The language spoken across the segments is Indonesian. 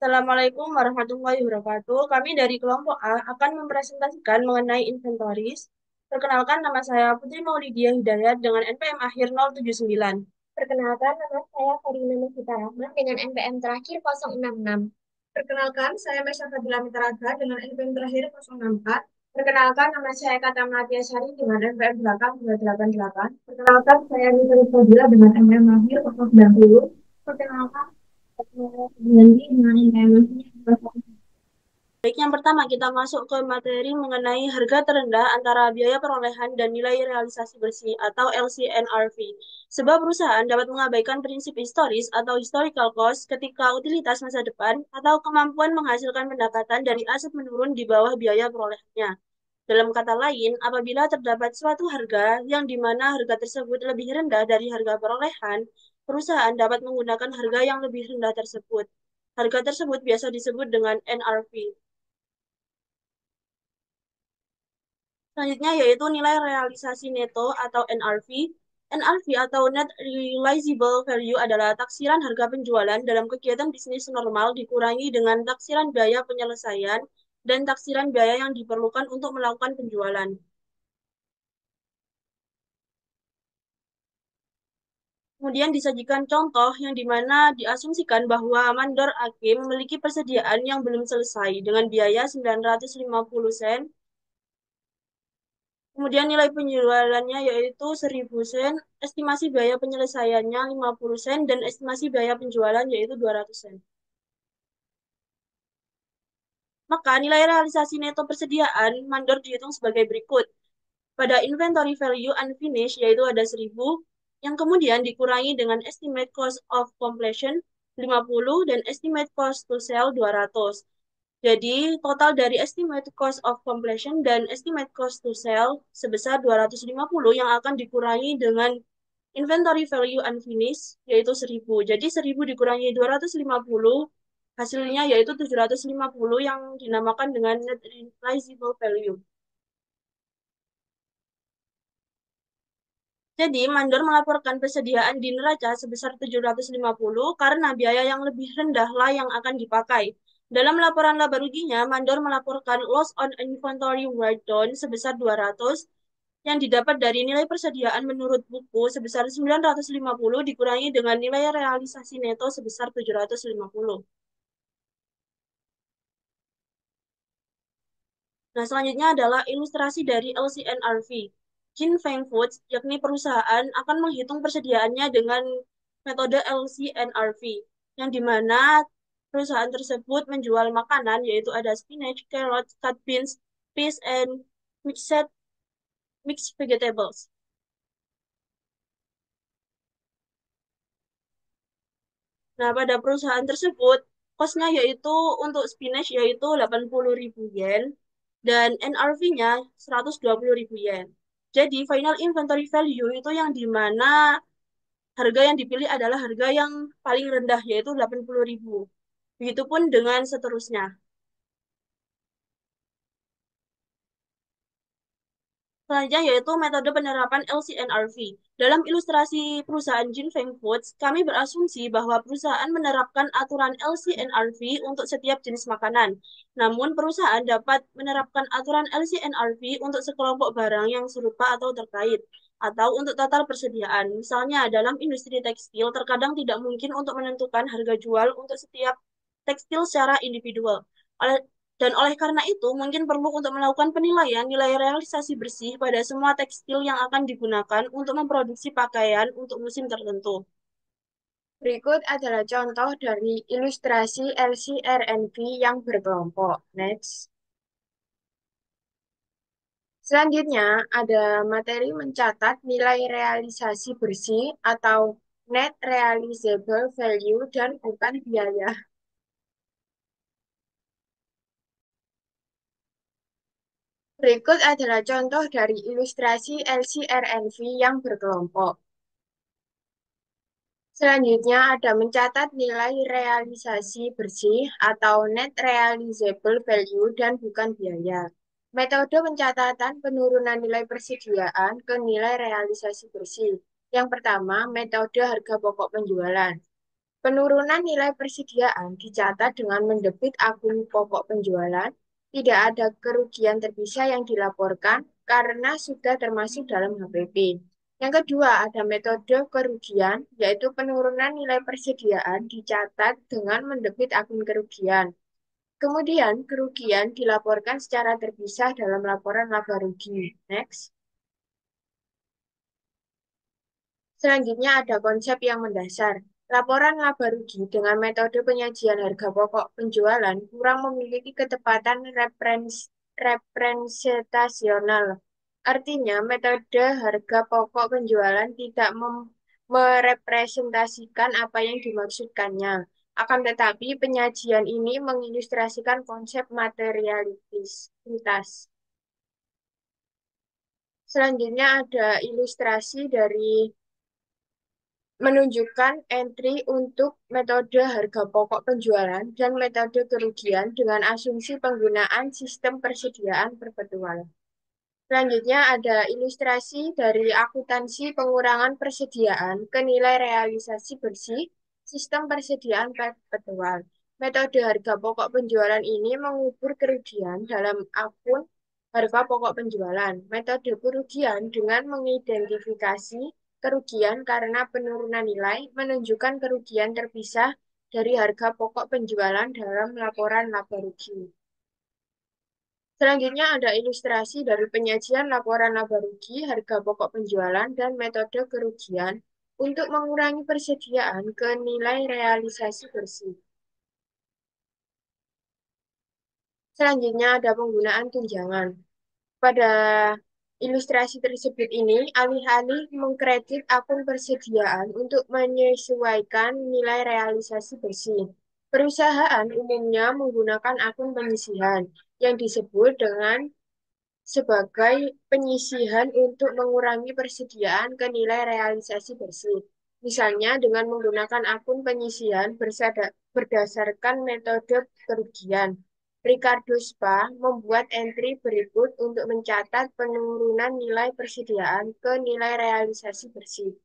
Assalamualaikum warahmatullahi wabarakatuh. Kami dari kelompok A akan mempresentasikan mengenai inventories. Perkenalkan, nama saya Putri Maulidia Hidayat dengan NPM akhir 079. Perkenalkan, nama saya Farina Novita Rahman dengan NPM terakhir 066. Perkenalkan, saya Mesya Fadila Mitaraga dengan NPM terakhir 064. Perkenalkan, nama saya Kata Melati Asyari dengan NPM belakang 288. Perkenalkan, saya Nita Fadila dengan NPM akhir 090. Perkenalkan, saya dengan NPM akhir. Baik, yang pertama kita masuk ke materi mengenai harga terendah antara biaya perolehan dan nilai realisasi bersih atau LCNRV. Sebuah perusahaan dapat mengabaikan prinsip historis atau historical cost ketika utilitas masa depan atau kemampuan menghasilkan pendapatan dari aset menurun di bawah biaya perolehannya. Dalam kata lain, apabila terdapat suatu harga yang di mana harga tersebut lebih rendah dari harga perolehan, perusahaan dapat menggunakan harga yang lebih rendah tersebut. Harga tersebut biasa disebut dengan NRV. Selanjutnya yaitu nilai realisasi neto atau NRV. NRV atau Net Realizable Value adalah taksiran harga penjualan dalam kegiatan bisnis normal dikurangi dengan taksiran biaya penyelesaian dan taksiran biaya yang diperlukan untuk melakukan penjualan. Kemudian disajikan contoh yang dimana diasumsikan bahwa mandor AK memiliki persediaan yang belum selesai dengan biaya 950 sen. Kemudian nilai penjualannya yaitu 1000 sen, estimasi biaya penyelesaiannya 50 sen, dan estimasi biaya penjualan yaitu 200 sen. Maka nilai realisasi neto persediaan mandor dihitung sebagai berikut. Pada inventory value unfinished yaitu ada 1000, yang kemudian dikurangi dengan estimate cost of completion 50 dan estimate cost to sell 200. Jadi, total dari estimate cost of completion dan estimate cost to sell sebesar 250 yang akan dikurangi dengan inventory value unfinished, yaitu 1000. Jadi, 1000 dikurangi 250, hasilnya yaitu 750 yang dinamakan dengan net realizable value. Jadi, mandor melaporkan persediaan di neraca sebesar 750 karena biaya yang lebih rendah lah yang akan dipakai. Dalam laporan laba ruginya, mandor melaporkan loss on inventory write-down sebesar 200 yang didapat dari nilai persediaan menurut buku sebesar 950 dikurangi dengan nilai realisasi neto sebesar 750. Nah, selanjutnya adalah ilustrasi dari LCNRV. Jin Feng Foods, yakni perusahaan, akan menghitung persediaannya dengan metode LCNRV, yang dimana perusahaan tersebut menjual makanan, yaitu ada spinach, carrot, cut beans, peas, and mixed vegetables. Nah, pada perusahaan tersebut, kosnya yaitu untuk spinach yaitu 80.000 yen dan NRV-nya 120.000 yen. Jadi, final inventory value itu yang di mana harga yang dipilih adalah harga yang paling rendah yaitu 80.000. Begitupun dengan seterusnya. Selanjutnya yaitu metode penerapan LCNRV. Dalam ilustrasi perusahaan Jinfeng Foods, kami berasumsi bahwa perusahaan menerapkan aturan LCNRV untuk setiap jenis makanan. Namun, perusahaan dapat menerapkan aturan LCNRV untuk sekelompok barang yang serupa atau terkait, atau untuk total persediaan. Misalnya, dalam industri tekstil, terkadang tidak mungkin untuk menentukan harga jual untuk setiap tekstil secara individual. Dan oleh karena itu, mungkin perlu untuk melakukan penilaian nilai realisasi bersih pada semua tekstil yang akan digunakan untuk memproduksi pakaian untuk musim tertentu. Berikut adalah contoh dari ilustrasi LCRNV yang berkelompok. Next. Selanjutnya, ada materi mencatat nilai realisasi bersih atau net realizable value dan bukan biaya. Berikut adalah contoh dari ilustrasi LCRNV yang berkelompok. Selanjutnya ada mencatat nilai realisasi bersih atau net realizable value dan bukan biaya. Metode pencatatan penurunan nilai persediaan ke nilai realisasi bersih. Yang pertama, metode harga pokok penjualan. Penurunan nilai persediaan dicatat dengan mendebit akun pokok penjualan. Tidak ada kerugian terpisah yang dilaporkan karena sudah termasuk dalam HPP. Yang kedua, ada metode kerugian, yaitu penurunan nilai persediaan dicatat dengan mendebit akun kerugian. Kemudian, kerugian dilaporkan secara terpisah dalam laporan laba rugi. Next. Selanjutnya ada konsep yang mendasar. Laporan laba rugi dengan metode penyajian harga pokok penjualan kurang memiliki ketepatan representasional. Artinya, metode harga pokok penjualan tidak merepresentasikan apa yang dimaksudkannya. Akan tetapi, penyajian ini mengilustrasikan konsep materialitas. Selanjutnya ada ilustrasi dari menunjukkan entry untuk metode harga pokok penjualan dan metode kerugian dengan asumsi penggunaan sistem persediaan perpetual. Selanjutnya ada ilustrasi dari akuntansi pengurangan persediaan ke nilai realisasi bersih sistem persediaan perpetual. Metode harga pokok penjualan ini mengubur kerugian dalam akun harga pokok penjualan. Metode kerugian dengan mengidentifikasi kerugian karena penurunan nilai menunjukkan kerugian terpisah dari harga pokok penjualan dalam laporan laba rugi. Selanjutnya ada ilustrasi dari penyajian laporan laba rugi, harga pokok penjualan, dan metode kerugian untuk mengurangi persediaan ke nilai realisasi bersih. Selanjutnya ada penggunaan tunjangan. Pada ilustrasi tersebut ini, alih-alih mengkredit akun persediaan untuk menyesuaikan nilai realisasi bersih. Perusahaan umumnya menggunakan akun penyisihan yang disebut dengan sebagai penyisihan untuk mengurangi persediaan ke nilai realisasi bersih. Misalnya dengan menggunakan akun penyisihan berdasarkan metode kerugian. Ricardo Spa membuat entry berikut untuk mencatat penurunan nilai persediaan ke nilai realisasi bersih.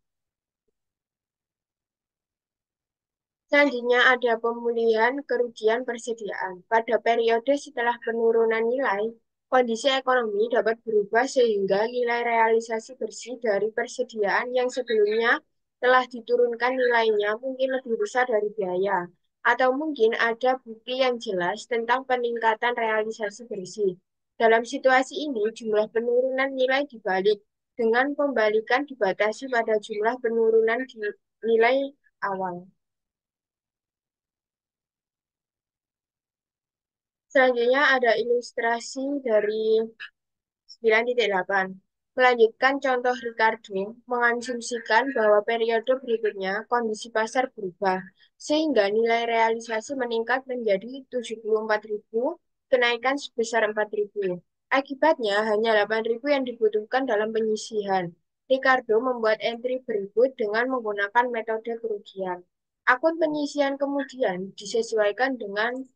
Selanjutnya ada pemulihan kerugian persediaan. Pada periode setelah penurunan nilai, kondisi ekonomi dapat berubah sehingga nilai realisasi bersih dari persediaan yang sebelumnya telah diturunkan nilainya mungkin lebih besar dari biaya. Atau mungkin ada bukti yang jelas tentang peningkatan realisasi bersih. Dalam situasi ini, jumlah penurunan nilai dibalik dengan pembalikan dibatasi pada jumlah penurunan di nilai awal. Selanjutnya ada ilustrasi dari 9.8. Melanjutkan contoh Ricardo, mengasumsikan bahwa periode berikutnya kondisi pasar berubah, sehingga nilai realisasi meningkat menjadi 74.000, kenaikan sebesar 4.000. Akibatnya hanya 8.000 yang dibutuhkan dalam penyisihan. Ricardo membuat entry berikut dengan menggunakan metode kerugian. Akun penyisihan kemudian disesuaikan dengan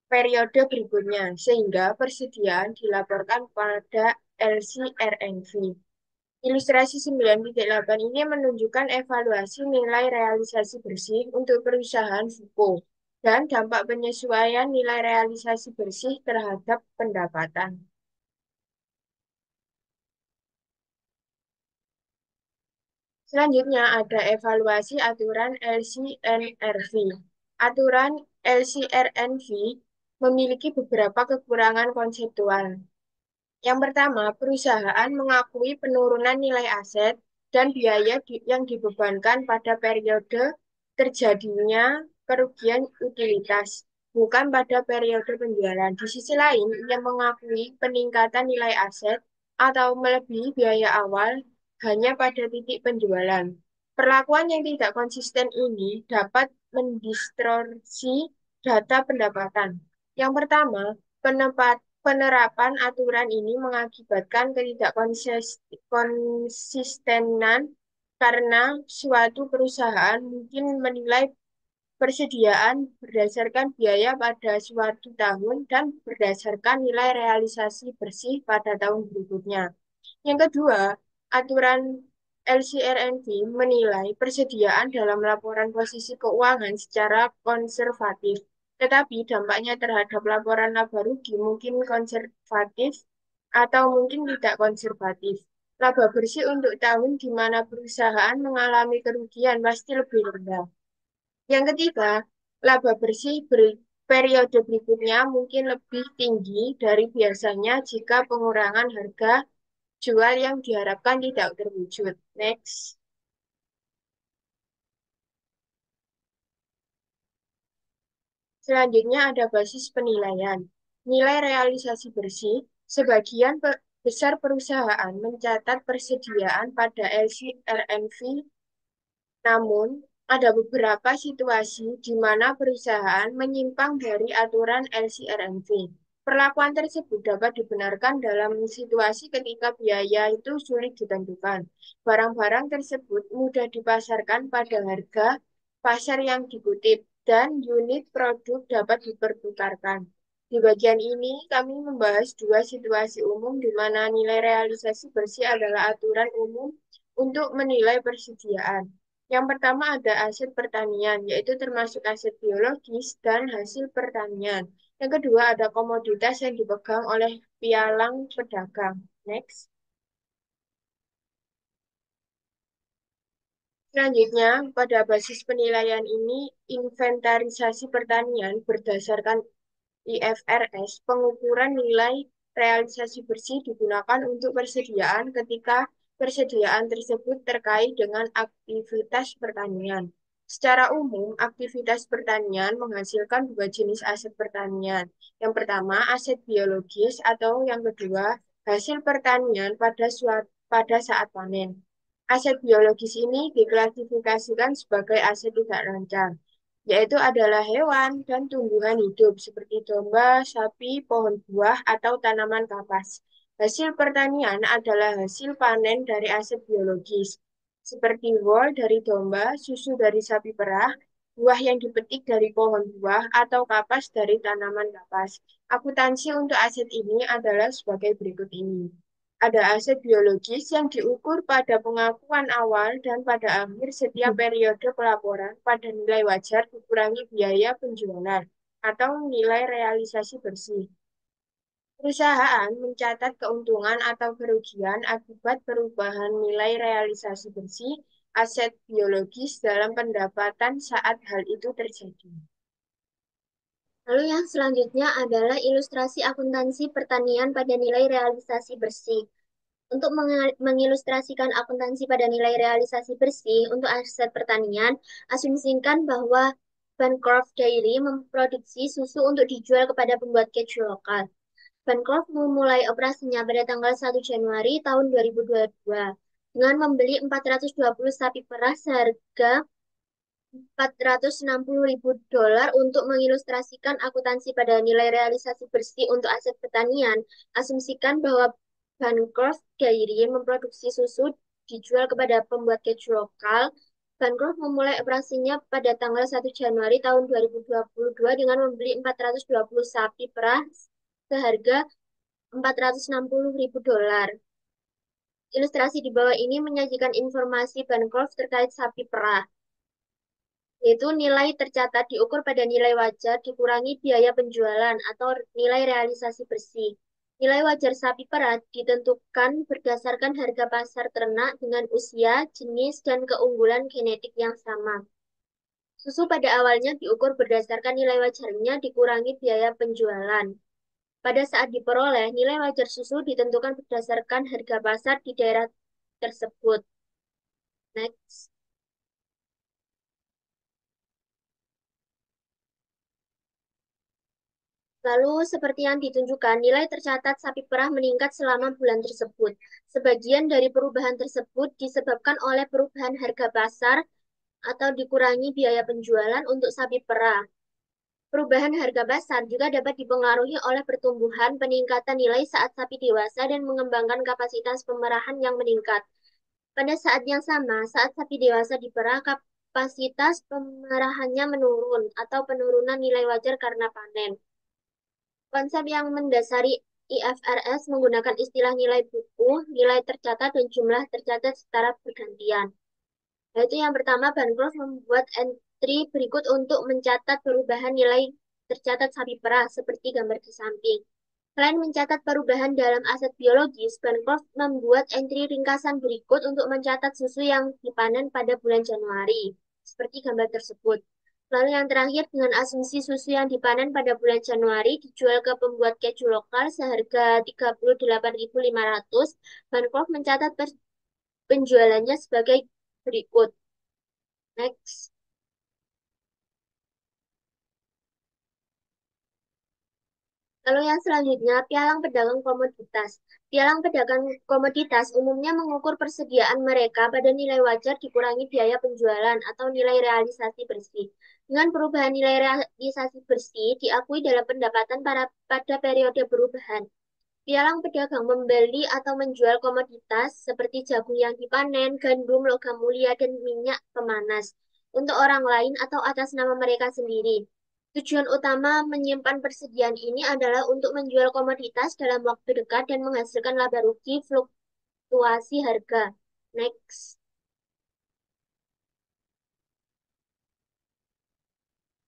periode berikutnya, sehingga persediaan dilaporkan pada LCRNV. Ilustrasi 9.8 ini menunjukkan evaluasi nilai realisasi bersih untuk perusahaan FUKO dan dampak penyesuaian nilai realisasi bersih terhadap pendapatan. Selanjutnya ada evaluasi aturan LCNRV. Aturan LCRNV memiliki beberapa kekurangan konseptual. Yang pertama, perusahaan mengakui penurunan nilai aset dan biaya yang dibebankan pada periode terjadinya kerugian utilitas, bukan pada periode penjualan. Di sisi lain, ia mengakui peningkatan nilai aset atau melebihi biaya awal hanya pada titik penjualan. Perlakuan yang tidak konsisten ini dapat mendistorsi data pendapatan. Yang pertama, penerapan aturan ini mengakibatkan ketidakkonsistenan karena suatu perusahaan mungkin menilai persediaan berdasarkan biaya pada suatu tahun dan berdasarkan nilai realisasi bersih pada tahun berikutnya. Yang kedua, aturan LCRNV menilai persediaan dalam laporan posisi keuangan secara konservatif, tetapi dampaknya terhadap laporan laba rugi mungkin konservatif atau mungkin tidak konservatif. Laba bersih untuk tahun di mana perusahaan mengalami kerugian pasti lebih rendah. Yang ketiga, laba bersih periode berikutnya mungkin lebih tinggi dari biasanya jika pengurangan harga jual yang diharapkan tidak terwujud. Next. Selanjutnya ada basis penilaian. Nilai realisasi bersih, sebagian besar perusahaan mencatat persediaan pada LCRNV, namun ada beberapa situasi di mana perusahaan menyimpang dari aturan LCRNV. Perlakuan tersebut dapat dibenarkan dalam situasi ketika biaya itu sulit ditentukan. Barang-barang tersebut mudah dipasarkan pada harga pasar yang dikutip dan unit produk dapat dipertukarkan. Di bagian ini, kami membahas dua situasi umum di mana nilai realisasi bersih adalah aturan umum untuk menilai persediaan. Yang pertama ada aset pertanian, yaitu termasuk aset biologis dan hasil pertanian. Yang kedua ada komoditas yang dipegang oleh pialang pedagang. Next. Selanjutnya, pada basis penilaian ini, inventarisasi pertanian berdasarkan IFRS, pengukuran nilai realisasi bersih digunakan untuk persediaan ketika persediaan tersebut terkait dengan aktivitas pertanian. Secara umum, aktivitas pertanian menghasilkan dua jenis aset pertanian. Yang pertama, aset biologis atau yang kedua, hasil pertanian pada saat panen. Aset biologis ini diklasifikasikan sebagai aset tidak rancang, yaitu adalah hewan dan tumbuhan hidup seperti domba, sapi, pohon buah, atau tanaman kapas. Hasil pertanian adalah hasil panen dari aset biologis, seperti wol dari domba, susu dari sapi perah, buah yang dipetik dari pohon buah, atau kapas dari tanaman kapas. Akuntansi untuk aset ini adalah sebagai berikut ini. Ada aset biologis yang diukur pada pengakuan awal dan pada akhir setiap periode pelaporan pada nilai wajar dikurangi biaya penjualan atau nilai realisasi bersih. Perusahaan mencatat keuntungan atau kerugian akibat perubahan nilai realisasi bersih aset biologis dalam pendapatan saat hal itu terjadi. Lalu yang selanjutnya adalah ilustrasi akuntansi pertanian pada nilai realisasi bersih. Untuk mengilustrasikan akuntansi pada nilai realisasi bersih untuk aset pertanian, asumsikan bahwa Bancroft Dairy memproduksi susu untuk dijual kepada pembuat keju lokal. Bancroft memulai operasinya pada tanggal 1 Januari tahun 2022 dengan membeli 420 sapi perah seharga $460.000. Untuk mengilustrasikan akuntansi pada nilai realisasi bersih untuk aset pertanian, asumsikan bahwa Bancroft Dairy memproduksi susu dijual kepada pembuat keju lokal. Bancroft memulai operasinya pada tanggal 1 Januari tahun 2022 dengan membeli 420 sapi perah seharga $460.000. Ilustrasi di bawah ini menyajikan informasi Bancroft terkait sapi perah, yaitu nilai tercatat diukur pada nilai wajar dikurangi biaya penjualan atau nilai realisasi bersih. Nilai wajar sapi perah ditentukan berdasarkan harga pasar ternak dengan usia, jenis, dan keunggulan genetik yang sama. Susu pada awalnya diukur berdasarkan nilai wajarnya dikurangi biaya penjualan. Pada saat diperoleh, nilai wajar susu ditentukan berdasarkan harga pasar di daerah tersebut. Next. Lalu, seperti yang ditunjukkan, nilai tercatat sapi perah meningkat selama bulan tersebut. Sebagian dari perubahan tersebut disebabkan oleh perubahan harga pasar atau dikurangi biaya penjualan untuk sapi perah. Perubahan harga pasar juga dapat dipengaruhi oleh pertumbuhan peningkatan nilai saat sapi dewasa dan mengembangkan kapasitas pemerahan yang meningkat. Pada saat yang sama, saat sapi dewasa diperah, kapasitas pemerahannya menurun atau penurunan nilai wajar karena panen. Konsep yang mendasari IFRS menggunakan istilah nilai buku, nilai tercatat, dan jumlah tercatat secara bergantian. Yaitu yang pertama, Bancroft membuat entry berikut untuk mencatat perubahan nilai tercatat sapi perah, seperti gambar di samping. Selain mencatat perubahan dalam aset biologis, Bancroft membuat entry ringkasan berikut untuk mencatat susu yang dipanen pada bulan Januari, seperti gambar tersebut. Lalu yang terakhir, dengan asumsi susu yang dipanen pada bulan Januari dijual ke pembuat keju lokal seharga 38.500, Bancroft mencatat penjualannya sebagai berikut. Next. Lalu yang selanjutnya, pialang pedagang komoditas. Pialang pedagang komoditas umumnya mengukur persediaan mereka pada nilai wajar dikurangi biaya penjualan atau nilai realisasi bersih. Dengan perubahan nilai realisasi bersih diakui dalam pendapatan pada periode perubahan. Pialang pedagang membeli atau menjual komoditas seperti jagung yang dipanen, gandum, logam mulia, dan minyak pemanas untuk orang lain atau atas nama mereka sendiri. Tujuan utama menyimpan persediaan ini adalah untuk menjual komoditas dalam waktu dekat dan menghasilkan laba rugi fluktuasi harga. Next.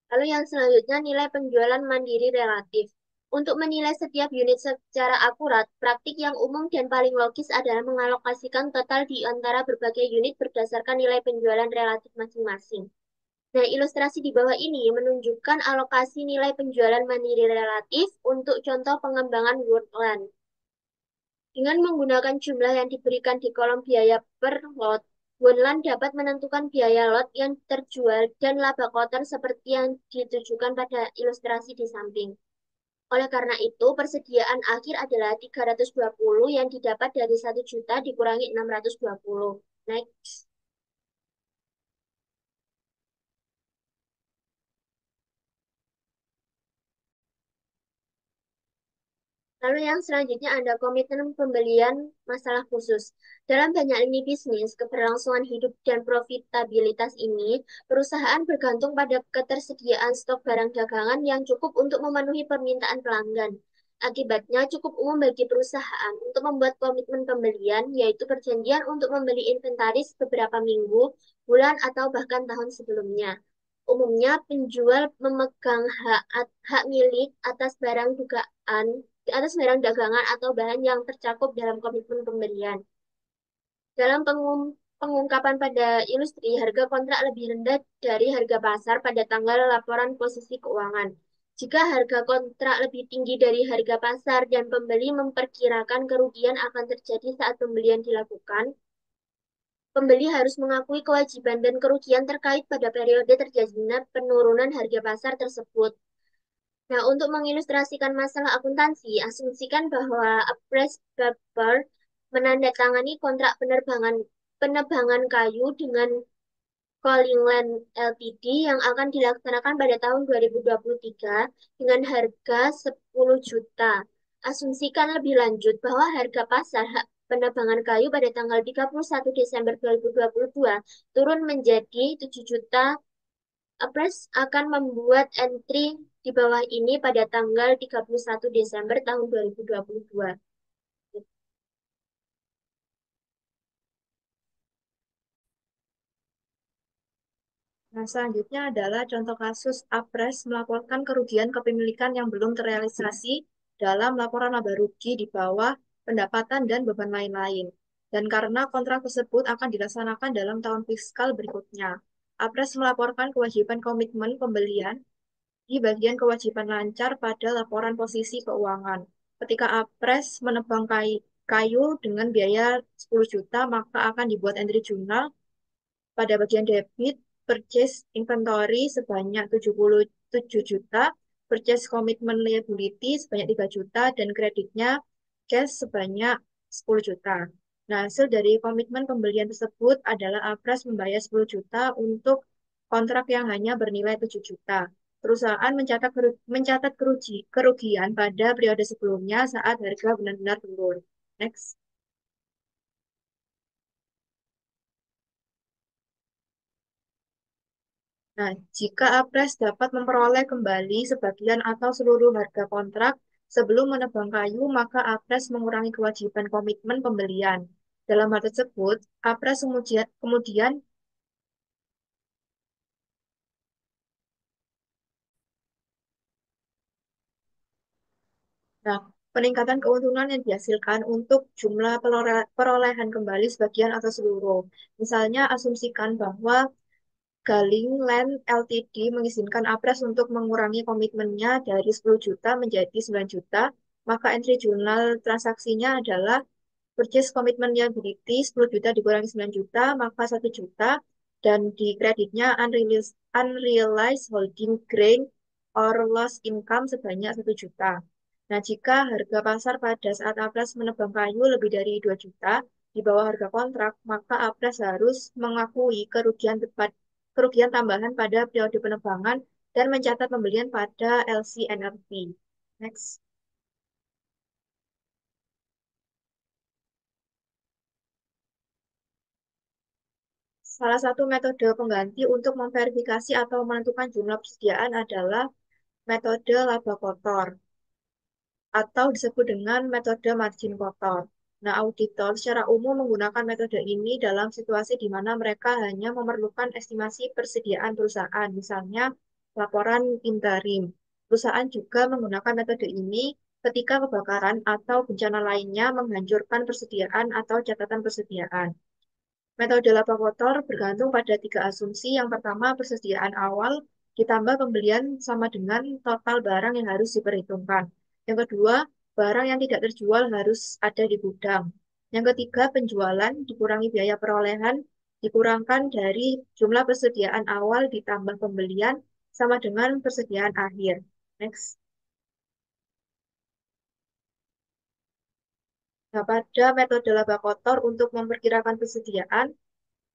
Lalu yang selanjutnya nilai penjualan mandiri relatif. Untuk menilai setiap unit secara akurat, praktik yang umum dan paling logis adalah mengalokasikan total di antara berbagai unit berdasarkan nilai penjualan relatif masing-masing. Nah, ilustrasi di bawah ini menunjukkan alokasi nilai penjualan mandiri relatif untuk contoh pengembangan Woodland. Dengan menggunakan jumlah yang diberikan di kolom biaya per lot, Woodland dapat menentukan biaya lot yang terjual dan laba kotor seperti yang ditujukan pada ilustrasi di samping. Oleh karena itu, persediaan akhir adalah 320 yang didapat dari 1 juta dikurangi 620. Next. Lalu yang selanjutnya ada komitmen pembelian masalah khusus. Dalam banyak lini bisnis, keberlangsungan hidup dan profitabilitas ini, perusahaan bergantung pada ketersediaan stok barang dagangan yang cukup untuk memenuhi permintaan pelanggan. Akibatnya cukup umum bagi perusahaan untuk membuat komitmen pembelian, yaitu perjanjian untuk membeli inventaris beberapa minggu, bulan, atau bahkan tahun sebelumnya. Umumnya, penjual memegang hak milik atas barang dagangan atau bahan yang tercakup dalam komitmen pembelian. Dalam pengungkapan pada industri, harga kontrak lebih rendah dari harga pasar pada tanggal laporan posisi keuangan. Jika harga kontrak lebih tinggi dari harga pasar dan pembeli memperkirakan kerugian akan terjadi saat pembelian dilakukan, pembeli harus mengakui kewajiban dan kerugian terkait pada periode terjadinya penurunan harga pasar tersebut. Nah, untuk mengilustrasikan masalah akuntansi, asumsikan bahwa Appraised Paper menandatangani kontrak penebangan kayu dengan Collingland Ltd yang akan dilaksanakan pada tahun 2023 dengan harga 10 juta. Asumsikan lebih lanjut bahwa harga pasar hak penebangan kayu pada tanggal 31 Desember 2022 turun menjadi 7 juta. Apres akan membuat entry di bawah ini pada tanggal 31 Desember tahun 2022. Nah, selanjutnya adalah contoh kasus Apres melaporkan kerugian kepemilikan yang belum terrealisasi dalam laporan laba rugi di bawah pendapatan dan beban lain-lain. Dan karena kontrak tersebut akan dilaksanakan dalam tahun fiskal berikutnya. Apres melaporkan kewajiban komitmen pembelian di bagian kewajiban lancar pada laporan posisi keuangan. Ketika Apres menebang kayu dengan biaya 10 juta, maka akan dibuat entry jurnal pada bagian debit, purchase inventory sebanyak 77 juta, purchase commitment liability sebanyak 3 juta, dan kreditnya cash sebanyak 10 juta. Nah, hasil dari komitmen pembelian tersebut adalah Apras membayar 10 juta untuk kontrak yang hanya bernilai 7 juta. Perusahaan mencatat kerugian pada periode sebelumnya saat harga benar-benar turun. Next. Nah, jika Apres dapat memperoleh kembali sebagian atau seluruh harga kontrak Sebelum menebang kayu, maka Apres mengurangi kewajiban komitmen pembelian. Dalam hal tersebut, Apres kemudian nah, peningkatan keuntungan yang dihasilkan untuk jumlah perolehan kembali sebagian atau seluruh. Misalnya, asumsikan bahwa Galing Land Ltd mengizinkan Apres untuk mengurangi komitmennya dari 10 juta menjadi 9 juta, maka entry jurnal transaksinya adalah purchase commitment liability 10 juta dikurangi 9 juta, maka 1 juta, dan di kreditnya unrealized holding gain or loss income sebanyak 1 juta. Nah, jika harga pasar pada saat Apres menebang kayu lebih dari 2 juta di bawah harga kontrak, maka Apres harus mengakui kerugian tambahan pada periode penebangan dan mencatat pembelian pada LCNRP. Next. Salah satu metode pengganti untuk memverifikasi atau menentukan jumlah persediaan adalah metode laba kotor atau disebut dengan metode margin kotor. Nah, auditor secara umum menggunakan metode ini dalam situasi di mana mereka hanya memerlukan estimasi persediaan perusahaan, misalnya laporan interim. Perusahaan juga menggunakan metode ini ketika kebakaran atau bencana lainnya menghancurkan persediaan atau catatan persediaan. Metode laba kotor bergantung pada tiga asumsi. Yang pertama, persediaan awal ditambah pembelian sama dengan total barang yang harus diperhitungkan. Yang kedua, barang yang tidak terjual harus ada di gudang. Yang ketiga, penjualan dikurangi biaya perolehan, dikurangkan dari jumlah persediaan awal ditambah pembelian sama dengan persediaan akhir. Next. Nah, pada metode laba kotor untuk memperkirakan persediaan,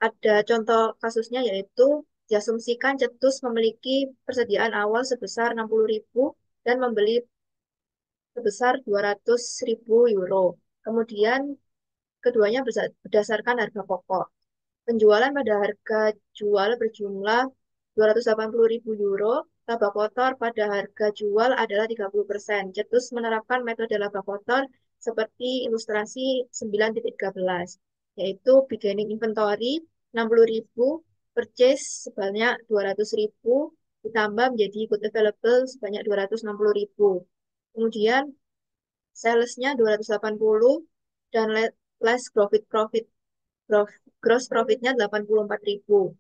ada contoh kasusnya yaitu diasumsikan Cetus memiliki persediaan awal sebesar 60.000 dan membeli sebesar 200.000 euro. Kemudian keduanya berdasarkan harga pokok. Penjualan pada harga jual berjumlah 280.000 euro, laba kotor pada harga jual adalah 30%. Cetus menerapkan metode laba kotor seperti ilustrasi 9.13, yaitu beginning inventory 60.000, purchase sebanyak 200.000, ditambah menjadi good available sebanyak 260.000. Kemudian salesnya 280 dan less gross profitnya 84.000.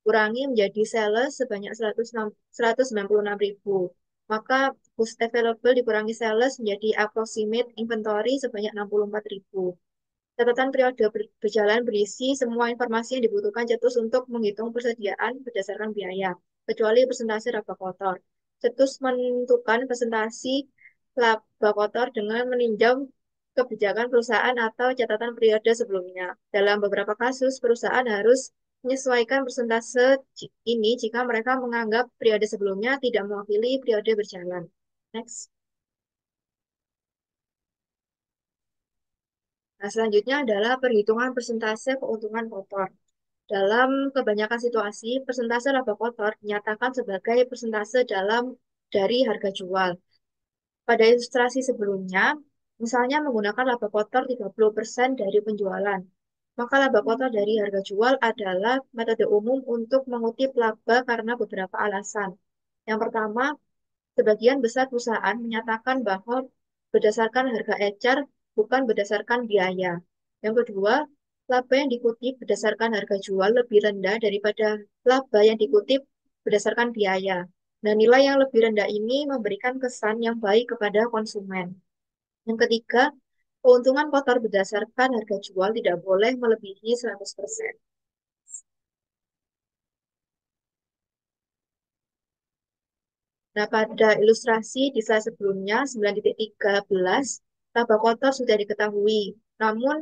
Kurangi menjadi sales sebanyak 196.000. Maka cost available dikurangi sales menjadi approximate inventory sebanyak 64.000. Catatan periode berjalan berisi semua informasi yang dibutuhkan Cetus untuk menghitung persediaan berdasarkan biaya, kecuali persentase laba kotor. Cetus menentukan presentasi laba kotor dengan meninjau kebijakan perusahaan atau catatan periode sebelumnya. Dalam beberapa kasus, perusahaan harus menyesuaikan persentase ini jika mereka menganggap periode sebelumnya tidak mewakili periode berjalan. Next. Nah, selanjutnya adalah perhitungan persentase keuntungan kotor. Dalam kebanyakan situasi, persentase laba kotor dinyatakan sebagai persentase dari harga jual. Pada ilustrasi sebelumnya, misalnya menggunakan laba kotor 30% dari penjualan, maka laba kotor dari harga jual adalah metode umum untuk mengutip laba karena beberapa alasan. Yang pertama, sebagian besar perusahaan menyatakan bahwa berdasarkan harga ecer, bukan berdasarkan biaya. Yang kedua, laba yang dikutip berdasarkan harga jual lebih rendah daripada laba yang dikutip berdasarkan biaya. Nah, nilai yang lebih rendah ini memberikan kesan yang baik kepada konsumen. Yang ketiga, keuntungan kotor berdasarkan harga jual tidak boleh melebihi 100%. Nah, pada ilustrasi di slide sebelumnya, 9.13, laba kotor sudah diketahui. Namun,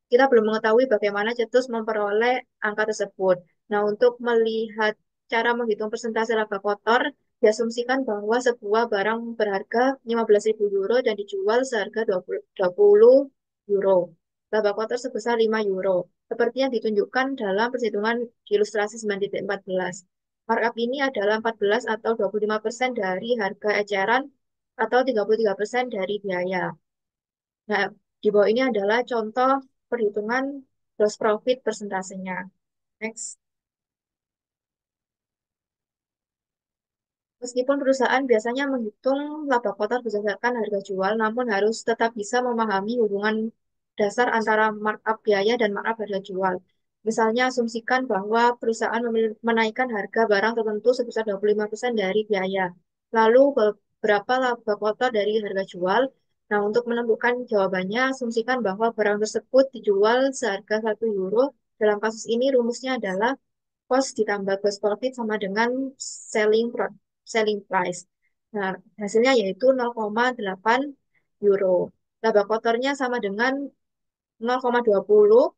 kita belum mengetahui bagaimana Cetus memperoleh angka tersebut. Nah, untuk melihat cara menghitung persentase laba kotor, diasumsikan bahwa sebuah barang berharga 15.000 euro dan dijual seharga 20 euro. Laba kotor sebesar 5 euro. Seperti yang ditunjukkan dalam perhitungan di ilustrasi 9.14. Markup ini adalah 14 atau 25% dari harga eceran atau 33% dari biaya. Nah, di bawah ini adalah contoh perhitungan gross profit persentasenya. Next. Meskipun perusahaan biasanya menghitung laba kotor berdasarkan harga jual, namun harus tetap bisa memahami hubungan dasar antara markup biaya dan markup harga jual. Misalnya, asumsikan bahwa perusahaan menaikkan harga barang tertentu sebesar 25% dari biaya. Lalu, berapa laba kotor dari harga jual? Nah, untuk menemukan jawabannya, asumsikan bahwa barang tersebut dijual seharga 1 euro. Dalam kasus ini, rumusnya adalah cost ditambah gross profit sama dengan selling selling price. Nah, hasilnya yaitu 0,8 euro. Laba kotornya sama dengan 0,20.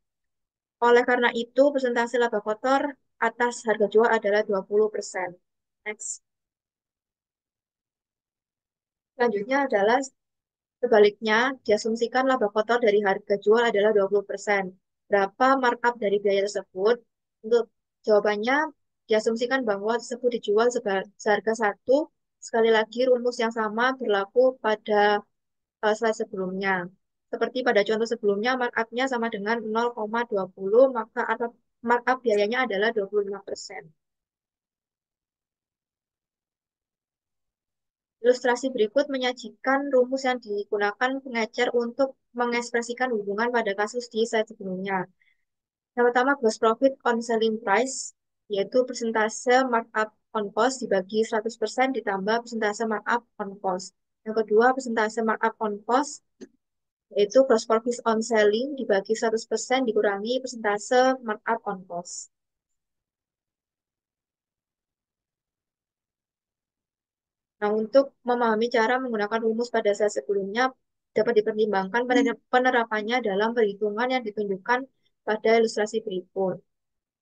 Oleh karena itu, persentase laba kotor atas harga jual adalah 20%. Next. Selanjutnya adalah sebaliknya, diasumsikan laba kotor dari harga jual adalah 20%. Berapa markup dari biaya tersebut? Untuk jawabannya, diasumsikan bahwa tersebut dijual seharga satu. Sekali lagi, rumus yang sama berlaku pada slide sebelumnya. Seperti pada contoh sebelumnya, markup-nya sama dengan 0,20, maka markup biayanya adalah 25%. Ilustrasi berikut menyajikan rumus yang digunakan pengecer untuk mengekspresikan hubungan pada kasus di slide sebelumnya. Yang pertama, gross profit on selling price, yaitu persentase markup on cost dibagi 100% ditambah persentase markup on cost. Yang kedua, persentase markup on cost, yaitu gross profit on selling dibagi 100% dikurangi persentase markup on cost. Nah, untuk memahami cara menggunakan rumus pada saat sebelumnya, dapat dipertimbangkan penerapannya dalam perhitungan yang ditunjukkan pada ilustrasi berikut,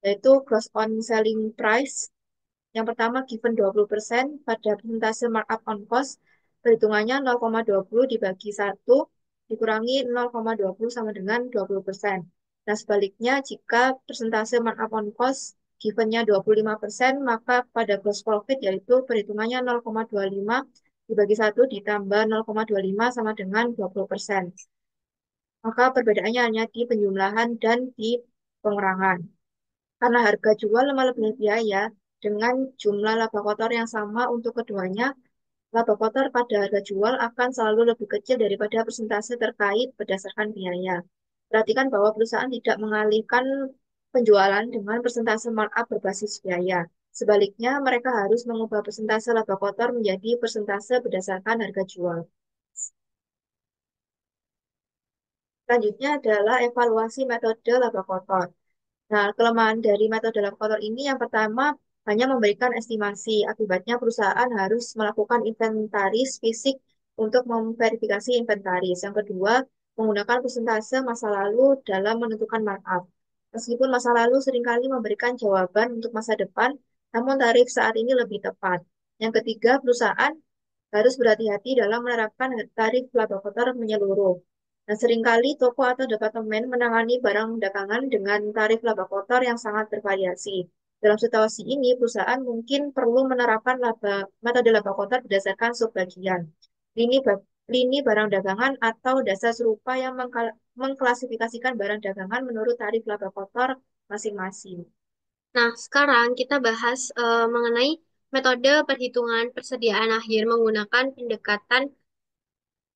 yaitu gross on selling price. Yang pertama, given 20% pada persentase markup on cost, perhitungannya 0,20 dibagi 1, dikurangi 0,20 sama dengan 20%. Nah, sebaliknya, jika persentase markup on cost givennya 25%, maka pada gross profit yaitu perhitungannya 0,25 dibagi 1 ditambah 0,25 sama dengan 20%. Maka perbedaannya hanya di penjumlahan dan di pengurangan. Karena harga jual lebih biaya, dengan jumlah laba kotor yang sama untuk keduanya, laba kotor pada harga jual akan selalu lebih kecil daripada persentase terkait berdasarkan biaya. Perhatikan bahwa perusahaan tidak mengalihkan penjualan dengan persentase markup berbasis biaya. Sebaliknya, mereka harus mengubah persentase laba kotor menjadi persentase berdasarkan harga jual. Selanjutnya adalah evaluasi metode laba kotor. Nah, kelemahan dari metode laba kotor ini yang pertama hanya memberikan estimasi. Akibatnya perusahaan harus melakukan inventaris fisik untuk memverifikasi inventaris. Yang kedua, menggunakan persentase masa lalu dalam menentukan markup. Meskipun masa lalu seringkali memberikan jawaban untuk masa depan, namun tarif saat ini lebih tepat. Yang ketiga, perusahaan harus berhati-hati dalam menerapkan tarif laba kotor menyeluruh. Nah, seringkali toko atau departemen menangani barang dagangan dengan tarif laba kotor yang sangat bervariasi. Dalam situasi ini, perusahaan mungkin perlu menerapkan metode laba kotor berdasarkan subbagian, lini, lini barang dagangan, atau dasar serupa yang mengklasifikasikan barang dagangan menurut tarif laba kotor masing-masing. Nah, sekarang kita bahas mengenai metode perhitungan persediaan akhir menggunakan pendekatan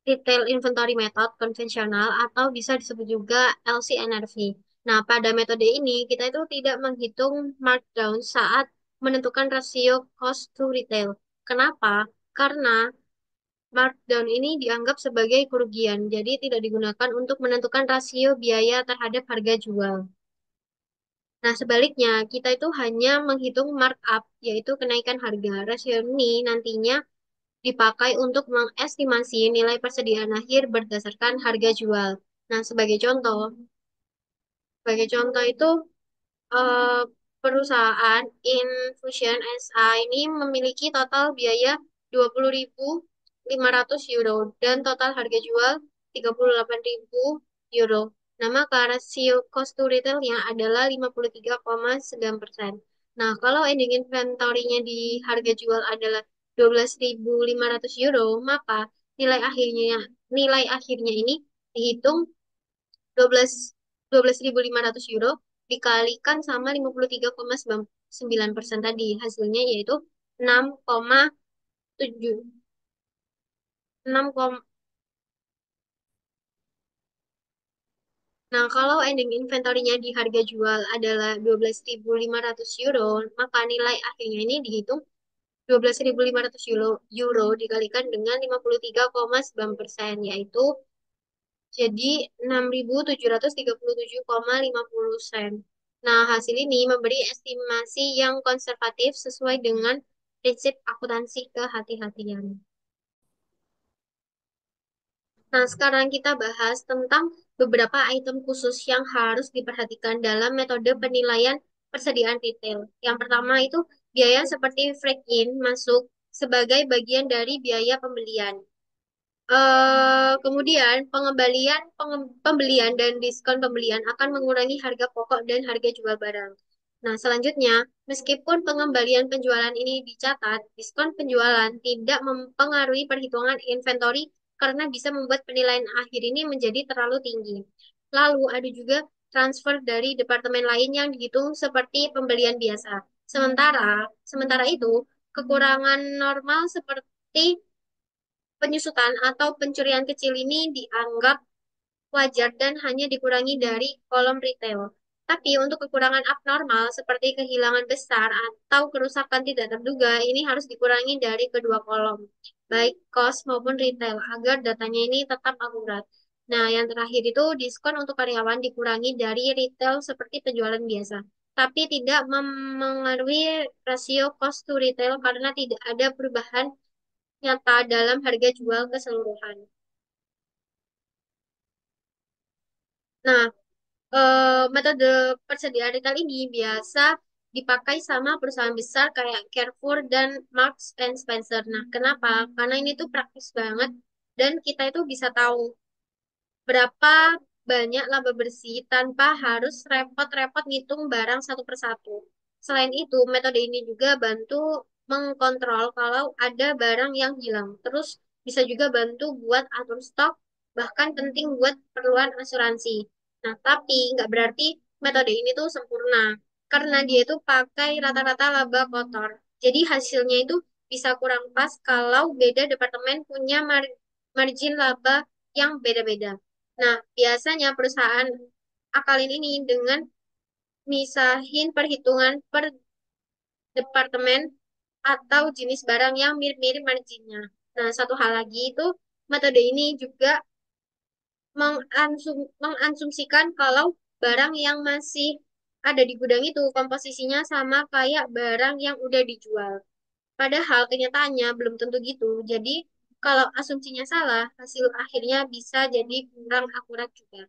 Retail Inventory Method konvensional atau bisa disebut juga LCNRV. Nah, pada metode ini kita itu tidak menghitung markdown saat menentukan rasio cost to retail. Kenapa? Karena markdown ini dianggap sebagai kerugian, jadi tidak digunakan untuk menentukan rasio biaya terhadap harga jual. Nah, sebaliknya, kita itu hanya menghitung markup, yaitu kenaikan harga. Rasio ini nantinya dipakai untuk mengestimasi nilai persediaan akhir berdasarkan harga jual. Nah, sebagai contoh itu eh, perusahaan Infusion SA ini memiliki total biaya 20.500 euro dan total harga jual 38.000 euro. Nah, maka rasio cost to retailnya adalah 53,9%. Nah, kalau ending inventory-nya di harga jual adalah €12.500, maka nilai akhirnya nilai akhirnya ini dihitung 12 €12.500 dikalikan sama 53,9% tadi. Hasilnya yaitu 6,7 6, nah, kalau ending inventory-nya di harga jual adalah €12.500, maka nilai akhirnya ini dihitung €12.500 dikalikan dengan 53,9%, yaitu jadi 6.737,50 sen. Nah, hasil ini memberi estimasi yang konservatif sesuai dengan prinsip akuntansi kehati-hatian. Nah, sekarang kita bahas tentang beberapa item khusus yang harus diperhatikan dalam metode penilaian persediaan retail. Yang pertama itu biaya seperti break-in masuk sebagai bagian dari biaya pembelian. Kemudian pembelian dan diskon pembelian akan mengurangi harga pokok dan harga jual barang. Nah, selanjutnya, meskipun pengembalian penjualan ini dicatat, diskon penjualan tidak mempengaruhi perhitungan inventory karena bisa membuat penilaian akhir ini menjadi terlalu tinggi. Lalu ada juga transfer dari departemen lain yang dihitung seperti pembelian biasa. Sementara itu, kekurangan normal seperti penyusutan atau pencurian kecil ini dianggap wajar dan hanya dikurangi dari kolom retail. Tapi untuk kekurangan abnormal seperti kehilangan besar atau kerusakan tidak terduga, ini harus dikurangi dari kedua kolom, baik cost maupun retail, agar datanya ini tetap akurat. Nah, yang terakhir itu diskon untuk karyawan dikurangi dari retail seperti penjualan biasa, tapi tidak memengaruhi rasio cost to retail karena tidak ada perubahan nyata dalam harga jual keseluruhan. Nah, metode persediaan retail ini biasa dipakai sama perusahaan besar kayak Carrefour dan Marks and Spencer. Nah, kenapa? Karena ini tuh praktis banget dan kita itu bisa tahu berapa banyak laba bersih tanpa harus repot-repot ngitung barang satu persatu. Selain itu, metode ini juga bantu mengkontrol kalau ada barang yang hilang. Terus bisa juga bantu buat atur stok, bahkan penting buat keperluan asuransi. Nah, tapi nggak berarti metode ini tuh sempurna, karena dia itu pakai rata-rata laba kotor. Jadi hasilnya itu bisa kurang pas kalau beda departemen punya margin laba yang beda-beda. Nah, biasanya perusahaan akalin ini dengan misahin perhitungan per departemen atau jenis barang yang mirip-mirip marginnya. Nah, satu hal lagi itu metode ini juga mengasumsikan kalau barang yang masih ada di gudang itu komposisinya sama kayak barang yang udah dijual. Padahal kenyataannya belum tentu gitu. Jadi, kalau asumsinya salah, hasil akhirnya bisa jadi kurang akurat juga.